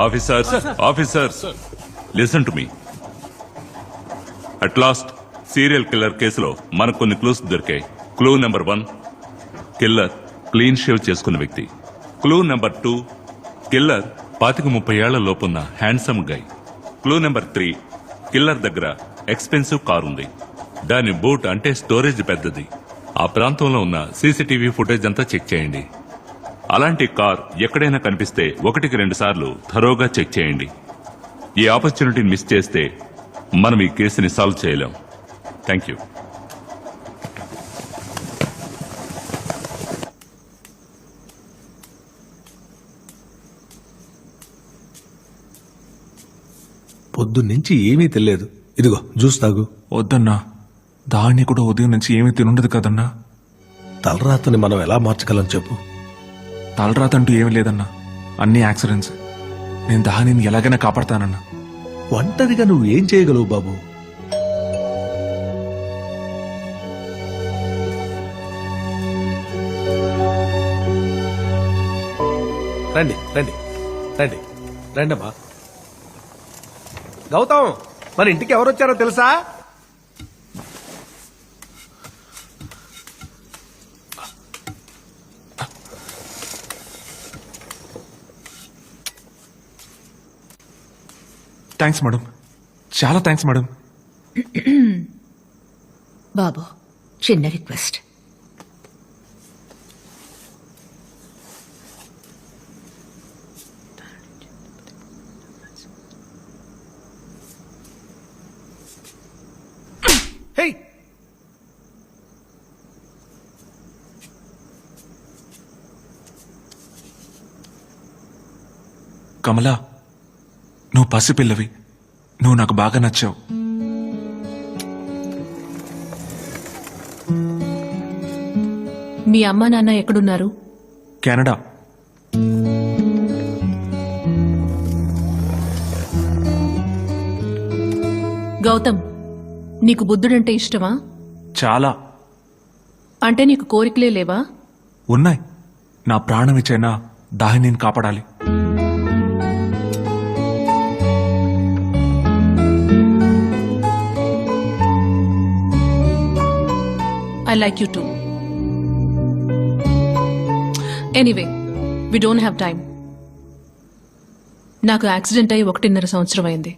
Officers listen to me. At last serial killer కేసులో మనకు కొన్ని క్లూస్ దొరికాయి. Clue number 1, killer clean shave చేసుకున్న వ్యక్తి. క్లూ నెంబర్ 2, కిల్లర్ 25-30 ఏళ్ల లోపున్న handsome guy. Clue number 3, killer దగ్గర ఎక్స్పెన్సివ్ కార్ ఉంది. దాని బూట్ అంటే స్టోరేజ్ పెద్దది. ఆ ప్రాంతంలో ఉన్న సీసీటీవీ ఫుటేజ్ అంతా చెక్ చేయండి. అలాంటి కార్ ఎక్కడైనా కనిపిస్తే 1-2 సార్లు థరోగా చెక్ చేయండి. ఈ ఆపర్చునిటీని మిస్ చేస్తే మనం ఈ కేసుని సాల్వ్ చేయలేం. Thank you. పొద్దున్నుంచి ఏమీ తెలియదు. ఇదిగో జ్యూస్ తాగు. వద్దన్నా, దాన్ని కూడా ఉదయం నుంచి ఏమీ తినుండదు కదన్నా. తలరాతని మనం ఎలా మార్చగలం చెప్పు. తలరాతంటూ ఏమీ లేదన్నా, అన్ని యాక్సిడెంట్స్. నేను దానిని ఎలాగైనా కాపాడతానన్నా. ఒంటరిగా నువ్వు ఏం చేయగలవు బాబు? రండి రండి రండి రండమ్మా. గౌతమ్, మన ఇంటికి ఎవరు వచ్చారో తెలుసా? థ్యాంక్స్ మేడం, చాలా థ్యాంక్స్ మేడం. బాబు, చిన్న రిక్వెస్ట్. హే, కమలా, నువ్వు పసిపిల్లవి. నువ్వు నాకు బాగా నచ్చావు. మీ అమ్మా నాన్న ఎక్కడున్నారు? కెనడా. గౌతమ్, నీకు బుద్ధుడంటే ఇష్టమా? చాలా. అంటే నీకు కోరికలే లేవా? ఉన్నాయి. నా ప్రాణం ఇచ్చైనా దాన్ని నేను కాపాడాలి. I like you too. Anyway, we don't have time. నాకు యాక్సిడెంట్ అయి 1.5 సంవత్సరం అయింది.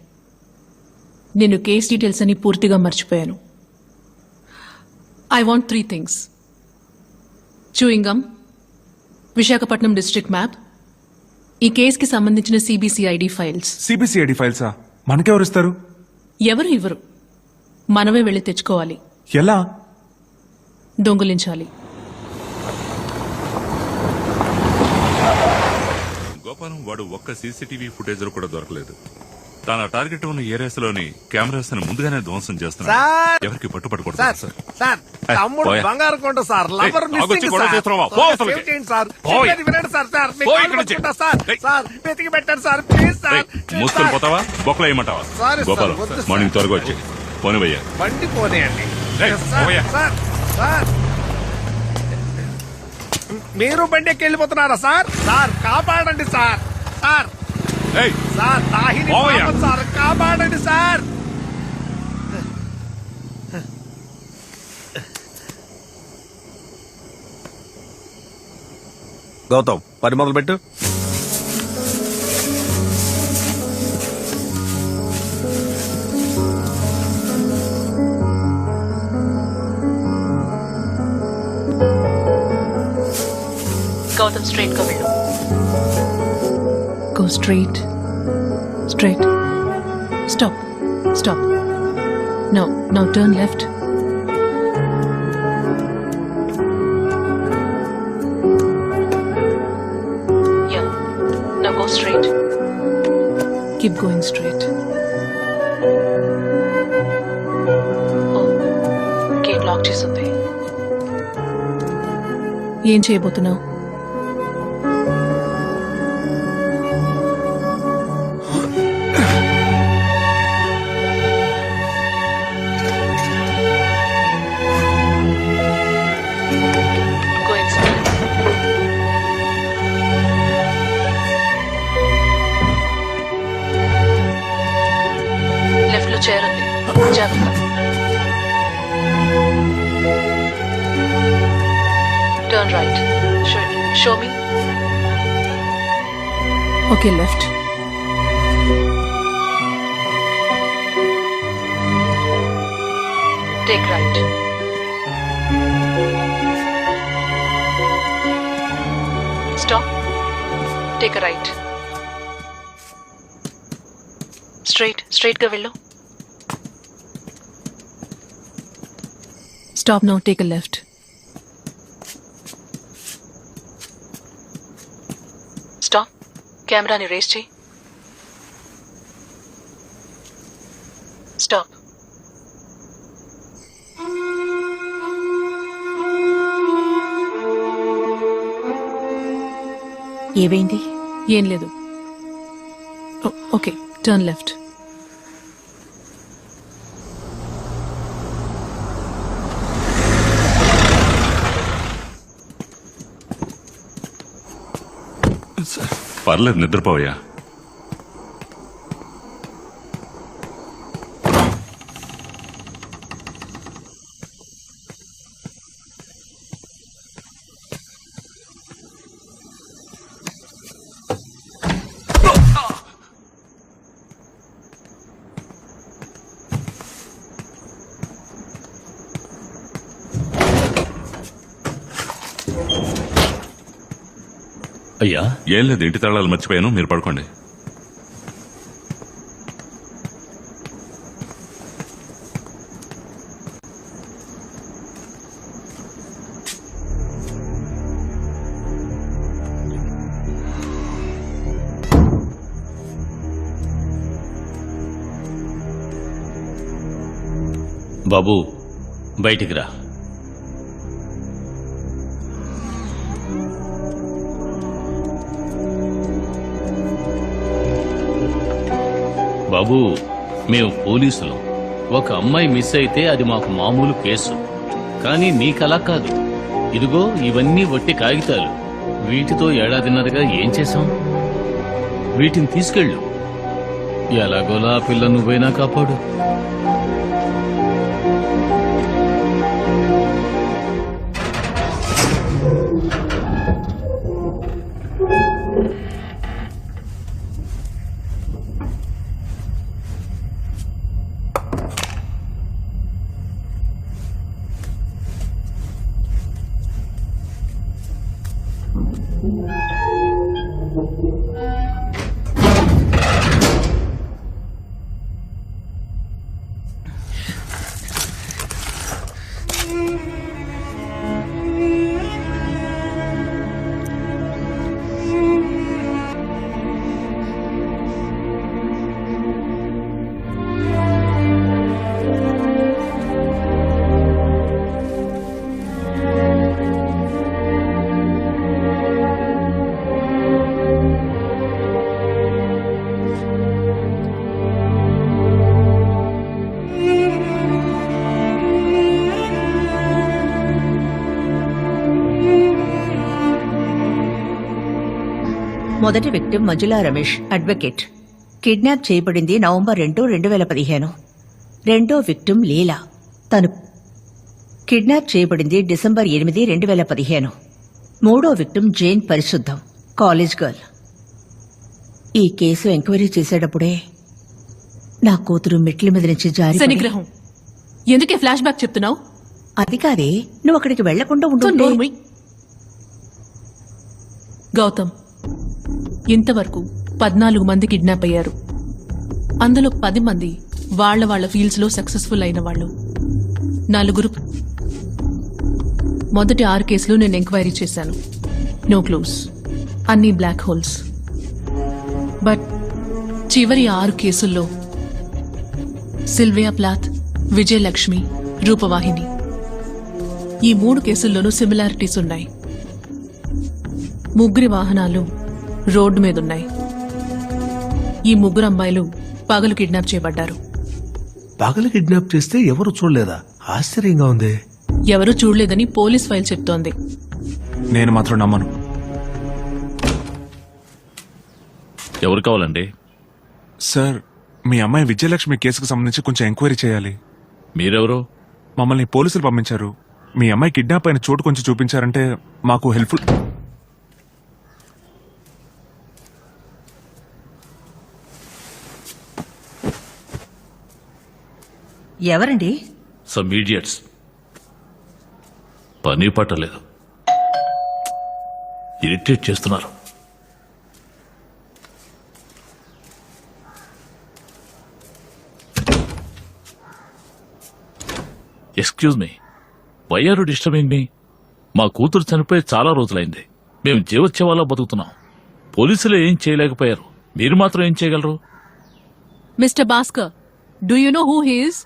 నేను కేస్ డీటెయిల్స్ అని పూర్తిగా మర్చిపోయాను. I want 3 things. Chewing gum, Visakhapatnam district map, ఈ కేసుకి సంబంధించిన CBCID ఫైల్స్. CBCID ఫైల్సా? మనకెవరు ఇస్తారు? ఎవరు ఇవ్వరు, మనమే వెళ్ళి తెచ్చుకోవాలి. ఎలా? దొంగిలించాలి. గోపాలం వాడు ఒక్క సీసీటీవీ ఫుటేజ్ లో కూడా దొరకలేదు. తన టార్గెట్ ఉన్న ఏరియాస్ లోని కెమెరాస్ ముందుగానే ధ్వంసం చేస్తున్నారు. ఎవరికి పట్టుపడకూడదు సార్, తమ్ముడు బంగారు కొండ సార్, లవర్ మిస్సింగ్ సార్. చేయండి సార్, చెప్పేది వినండి సార్. సార్ మీ కాళ్ళు పట్టుకుంటా సార్. సార్ వెతికి పెట్టండి సార్, ప్లీజ్ సార్. మూసుకొని పోతావా, బొక్కలు వేయమంటావా? సారీ సార్, గోపాలం, వద్దు సార్. మార్నింగ్ త్వరగా వచ్చి పోనివయ్యా. బండి పోనీయండి. రేయ్, సార్, పోయా. Sir, sir. మీరు బండి ఎక్కి వెళ్ళిపోతున్నారా సార్? సార్ కాపాడండి సార్. సార్ ఏయ్, సార్, తాహిని పోవయ్యా. పాపం సార్, కాపాడండి సార్. గౌతమ్, పని మొదలు పెట్టు. గౌతమ్, స్ట్రైట్ గా వెళ్ళు. Go straight. Straight. Stop. Stop. Now turn left. Yeah. Now go straight. Keep going straight. Oh, gate lock చేసింది. ఏం చేయబోతున్నావు? Turn right. Show me. Okay, left. Take right. Stop. Take a right. Straight గా వెళ్ళు. Stop now, take a left. Stop. కెమెరాని race చేయి. Stop. ఏమైంది? ఏం లేదు. Okay, turn left. పర్లేదు, నిద్రపోయా. అయ్యా, ఏం లేదు, ఇంటి తాళాలు మర్చిపోయాను, మీరు పడుకోండి. బాబు బయటికి రా. బాబు, మేము పోలీసులు. ఒక అమ్మాయి మిస్ అయితే అది మాకు మామూలు కేసు. కానీ నీకలా కాదు. ఇదిగో ఇవన్నీ వట్టి కాగితాలు. వీటితో ఏడాదిన్నరగా ఏం చేశాం? వీటిని తీసుకెళ్ళు. ఎలాగోలా ఆ పిల్ల నువ్వైనా కాపాడు. మొదటి victim Manjula Ramesh, advocate. Kidnap చేయబడింది నవంబర్ 2, 2015. రెండో విక్టిమ్ లీలా. తను కిడ్నాప్ చేయబడింది డిసెంబర్ 8, 2015. మూడో విక్టిమ్ జైన్ పరిశుద్ధం, కాలేజ్ గర్ల్. ఈ కేసు ఎంక్వైరీ చేసేటప్పుడే నా కూతురు మెట్ల మీద నుంచి జారి శనిగ్రహం. ఎందుకే ఫ్లాష్ బ్యాక్ చెప్తున్నావు? అది కాదే, నువ్వు అక్కడికి వెళ్లకుండా ఉంటుంటే. నోర్మై. గౌతమ్, ఇంతవరకు 14 మంది కిడ్నాప్ అయ్యారు. అందులో 10 మంది వాళ్ళ ఫీల్డ్స్ లో సక్సెస్ఫుల్ అయిన వాళ్ళు. 4 మొదటి 6 కేసులు నేను ఎంక్వైరీ చేశాను. నో క్లూస్, అన్ని బ్లాక్ హోల్స్. బట్ చివరి 6 కేసుల్లో సిల్వియా ప్లాత్, విజయలక్ష్మి, రూపవాహిని, ఈ 3 కేసుల్లోనూ సిమిలారిటీస్ ఉన్నాయి. ముగ్గురి వాహనాలు రోడ్డు మీదున్నాయి. ఈ 3 అమ్మాయిలు పగలు కిడ్నాప్ చేయబడ్డారు. పగలు కిడ్నాప్ చేస్తే ఎవరు చూడలేదా? ఆశ్చర్యంగా ఉంది. ఎవరూ చూడలేదని పోలీస్ ఫైల్ చెప్తోంది. నేను మాత్రం నమ్మను. ఎవరు కావాలండి? సార్, మీ అమ్మాయి విజయలక్ష్మి కేసుకు సంబంధించి కొంచెం ఎంక్వైరీ చేయాలి. మీరెవరు? మమ్మల్ని పోలీసులు పంపించారు. మీ అమ్మాయి కిడ్నాప్ అయిన చోటు కొంచెం చూపించారంటే మాకు హెల్ప్ఫుల్. ఎవరండి? Some idiots. పని పట్టలేదు, ఇరిటేట్ చేస్తున్నారు. Excuse me, why are you disturbing me? మా కూతురు చనిపోయి చాలా రోజులైంది. మేము జీవోత్సవాల్లో బతుకుతున్నాం. పోలీసులు ఏం చేయలేకపోయారు, మీరు మాత్రం ఏం చేయగలరు? Mister Bhaskar, do you know who he's?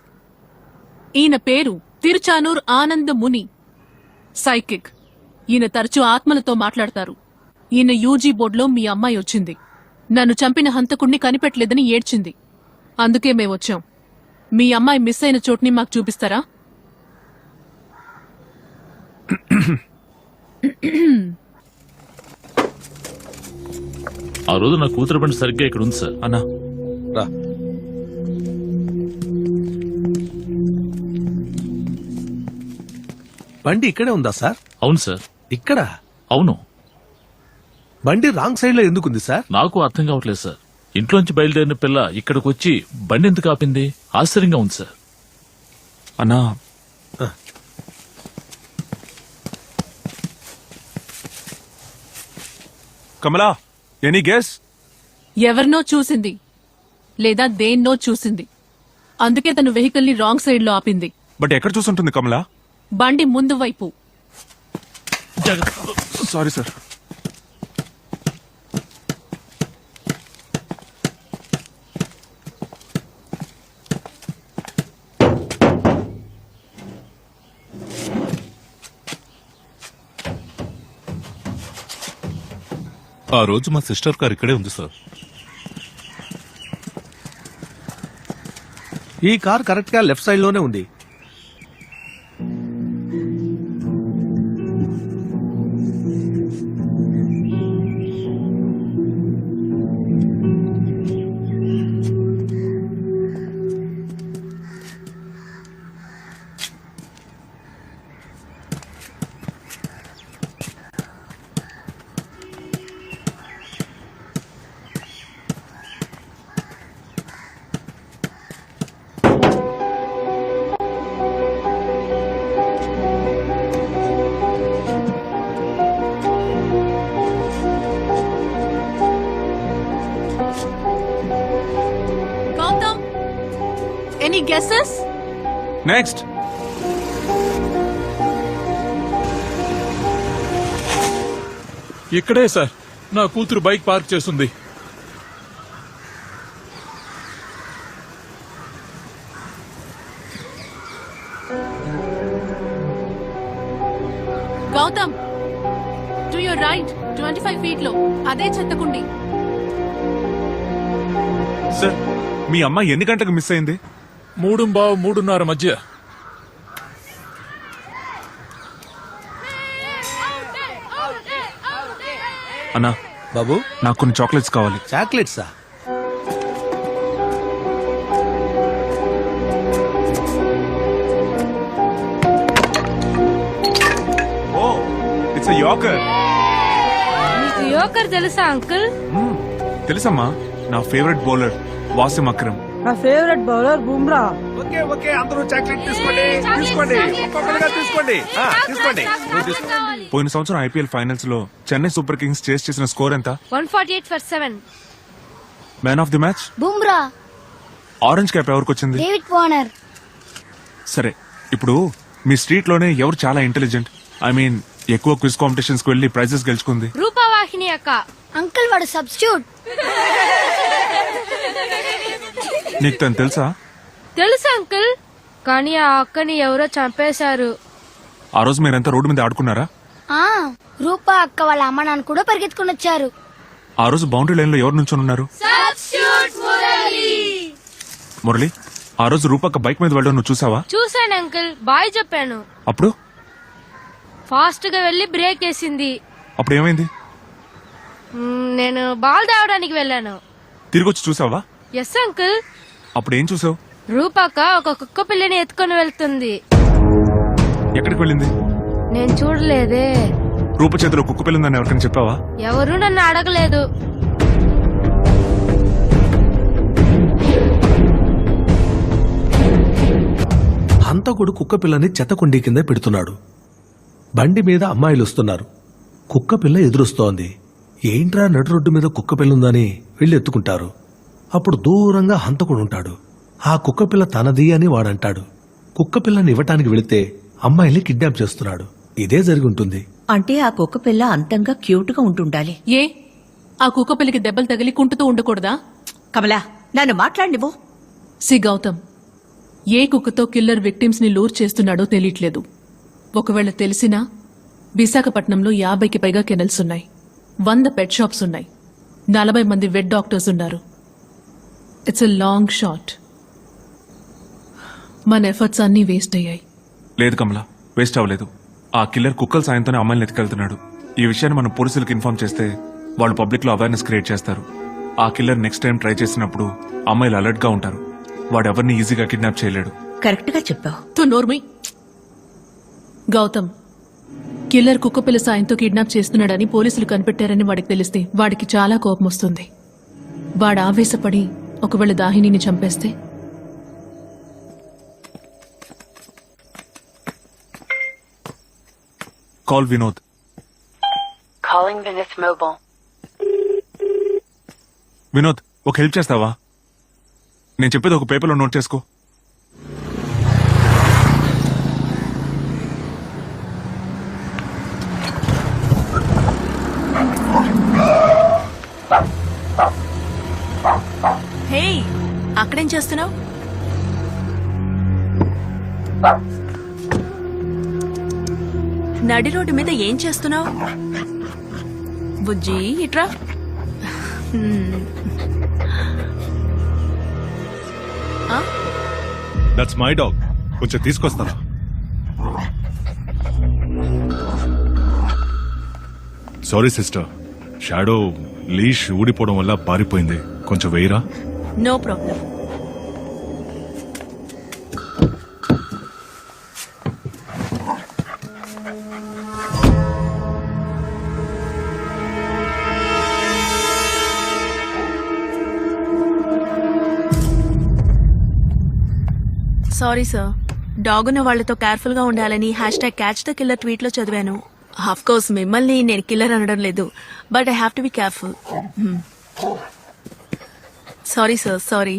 ఈయన పేరు తిరుచానూర్ ఆనంద్ ముని, సైకిక్. ఈయన తరచూ ఆత్మలతో మాట్లాడతారు. ఈయన యూజీ బోర్డులో మీ అమ్మాయి వచ్చింది. నన్ను చంపిన హంతకుణ్ణి కనిపెట్టలేదని ఏడ్చింది. అందుకే మేమొచ్చాం. మీ అమ్మాయి మిస్ అయిన చోటుని మాకు చూపిస్తారా? ఆ రోజు నా కూతురు బండి సరిగ్గా ఇక్కడ ఉంది సార్. అన్నా రా. బండి ఇక్కడే ఉందా సార్? అవును సార్. ఇక్కడ? అవును. బండి రాంగ్ సైడ్ లో ఎందుకుంది సార్? నాకు అర్థం కావట్లేదు సార్. ఇంట్లోంచి బయలుదేరిన పిల్ల ఇక్కడికి వచ్చి బండి ఎందుకు ఆపింది? ఆశ్చర్యంగా ఉంది సార్. అన్నా కమలా, ఎనీ గెస్? ఎవరినో చూసింది లేదా దేన్నో చూసింది. అందుకే తను వెహికల్ ని రాంగ్ సైడ్ లో ఆపింది. బట్ ఎక్కడ చూసుంటుంది కమలా? బండి ముందు వైపు. Sorry sir. ఆ రోజు మా సిస్టర్ కార్ ఇక్కడే ఉంది సార్. ఈ కార్ కరెక్ట్ గా లెఫ్ట్ సైడ్ లోనే ఉంది. Gautam, any guesses? నెక్స్ట్. ఇక్కడే సార్ నా కూతురు బైక్ పార్క్ చేస్తుంది. Gautam, to your right 25 feet లో అదే చెత్తకుండి. సార్, మీ అమ్మాయి ఎన్ని గంటలకు మిస్ అయింది? 3:30 మధ్య. అన్నా బాబు, నాకు కొన్ని చాక్లెట్స్ కావాలి. చాక్లెట్సా? ఓ, ఇట్స్ ఎ యార్కర్. మీకు యోకర్ తెలుసా అంకుల్? తెలుసమ్మా, నా ఫేవరెట్ బౌలర్ వాసిం అక్రమ్. నా favourite bowler Bumrah. Okay okay, అందరూ చాక్లెట్ తీసుకోండి, తీసుకోండి, ఒక్కొక్కరుగా తీసుకోండి. తీసుకోండి, నువ్వు తీసుకో. పోయిన సంవత్సరం ఐపీఎల్ ఫైనల్స్ లో చెన్నై సూపర్ కింగ్స్ చేస్ చేసిన స్కోర్ ఎంత? 148 for 7. Man of the match? Bumrah. Orange cap ఎవరికి వచ్చింది? David Warner. సరే, ఇప్పుడు మీ స్ట్రీట్ లోనే ఎవరు చాలా ఇంటెలిజెంట్, ఐ మీన్ ఎక్కువ క్విజ్ కాంపిటీషన్స్ కి వెళ్లి ప్రైజెస్ గెలుచుకుంది? రూపావాహిని అక్క. అంకుల్ వాడు సబ్స్టిట్యూట్. నీకు తను తెలుసా? తెలుసు అంకుల్, కానీ ఆ అక్కని ఎవరో చంపేశారు. ఆ రోజు మీరంతా రోడ్డు మీద ఆడుకున్నారా? ఆ రూపా అక్క వాళ్ళ అమ్మ నాన్న కూడా పరిగెత్తుకుని వచ్చారు. ఆ రోజు బౌండరీ లైన్ లో ఎవరు నుంచొని ఉన్నారు? మురళి, ఆ రోజు రూపక్క బైక్ మీద వెళ్ళడం నువ్వు చూసావా? చూశాను అంకుల్, బాయ్ చెప్పాను. అప్పుడు ఫాస్ట్ గా వెళ్లి బ్రేక్ వేసింది. అప్పుడు ఏమైంది? నేను బాల్ తేవడానికి వెళ్ళాను. తిరిగి వచ్చి చూసావా? Yes uncle. అప్పుడు ఏం చూసావు? రూపాక ఒక కుక్క పిల్లని ఎత్తుకొని వెళ్తుంది. ఎక్కడికి వెళ్ళింది? నేను చూడలేదే. రూప చేతిలో కుక్క పిల్ల ఉందని ఎవరికైనా చెప్పావా? ఎవరు నన్ను అడగలేదు. హంతకుడు కుక్క పిల్లని చెత్తకుండీ కింద పెడుతున్నాడు. బండి మీద అమ్మాయిలు వస్తున్నారు. కుక్క పిల్ల ఎదురొస్తోంది. ఏంట్రా నడు రోడ్డు మీద కుక్క పిల్ల ఉందని వీళ్ళు ఎత్తుకుంటారు. అప్పుడు దూరంగా హంతకుడు ఉంటాడు. ఆ కుక్క పిల్ల తనది అని వాడంటాడు. కుక్క పిల్లని ఇవ్వటానికి వెళితే అమ్మాయిని కిడ్నాప్ చేస్తున్నాడు. ఇదే జరిగి ఉంటుంది. అంటే ఆ కుక్క పిల్ల అంతంగా క్యూట్ గా ఉంటుండాలి. ఏ ఆ కుక్క పిల్లకి దెబ్బలు తగిలి కుంటుతూ ఉండకూడదా? కమలా, నన్ను మాట్లాడినివ్వు. సి గౌతమ్, ఏ కుక్కతో కిల్లర్ విక్టిమ్స్ ని లూర్ చేస్తున్నాడో తెలియట్లేదు. ఒకవేళ తెలిసినా విశాఖపట్నంలో 50కి పైగా కెనల్స్ ఉన్నాయి, 100 పెట్ షాప్స్ ఉన్నాయి, 40 మంది వెట్ డాక్టర్స్ ఉన్నారు. It's a long shot. మన ఎఫర్ట్స్ అన్నీ వేస్ట్ అయ్యాయి. లేదు కమలా, వేస్ట్ అవ్వలేదు. ఆ కిల్లర్ కుక్కల సాయంతోనే అమ్మాయిని ఎత్తుకెళ్తున్నాడు. ఈ విషయాన్ని మనం పోలీసులకు ఇన్ఫార్మ్ చేస్తే వాళ్ళు పబ్లిక్ లో అవేర్నెస్ క్రియేట్ చేస్తారు. ఆ కిల్లర్ నెక్స్ట్ టైం ట్రై చేసినప్పుడు అమ్మాయిలు అలర్ట్ గా ఉంటారు. వాడు ఎవరిని ఈజీగా కిడ్నాప్ చేయలేడు. కరెక్ట్ గా చెప్పావు. తో నోర్మి. గౌతమ్, కిల్లర్ కుక్కపిల్ల సాయంతో కిడ్నాప్ చేస్తున్నాడని పోలీసులు కనిపెట్టారని వాడికి తెలిస్తే వాడికి చాలా కోపం వస్తుంది. వాడు ఆవేశపడి ఒకవేళ దాహినిని చంపేస్తే? కాల్ వినోద్. వినోద్, ఒక హెల్ప్ చేస్తావా? నేను చెప్పేది ఒక పేపర్లో నోట్ చేసుకో. హే, అక్కడేం చేస్తున్నావు? నడి రోడ్డు మీద ఏం చేస్తున్నావు? బుజ్జి, ఇట్రా. That's my dog. కొంచెం తీసుకొస్తారా? సారీ సిస్టర్, షాడో లీష్ ఊడిపోవడం వల్ల పారిపోయింది. కొంచెం వేయరా? No problem. Sorry sir, dog ఉన్న వాళ్లతో కేర్ఫుల్ గా ఉండాలని #క్యాచ్ ద కిల్లర్ ట్వీట్ లో చదివాను. ఆఫ్ కోర్స్ మిమ్మల్ని నేను కిల్లర్ అనడం లేదు, but I have to be careful. Sorry sir, sorry.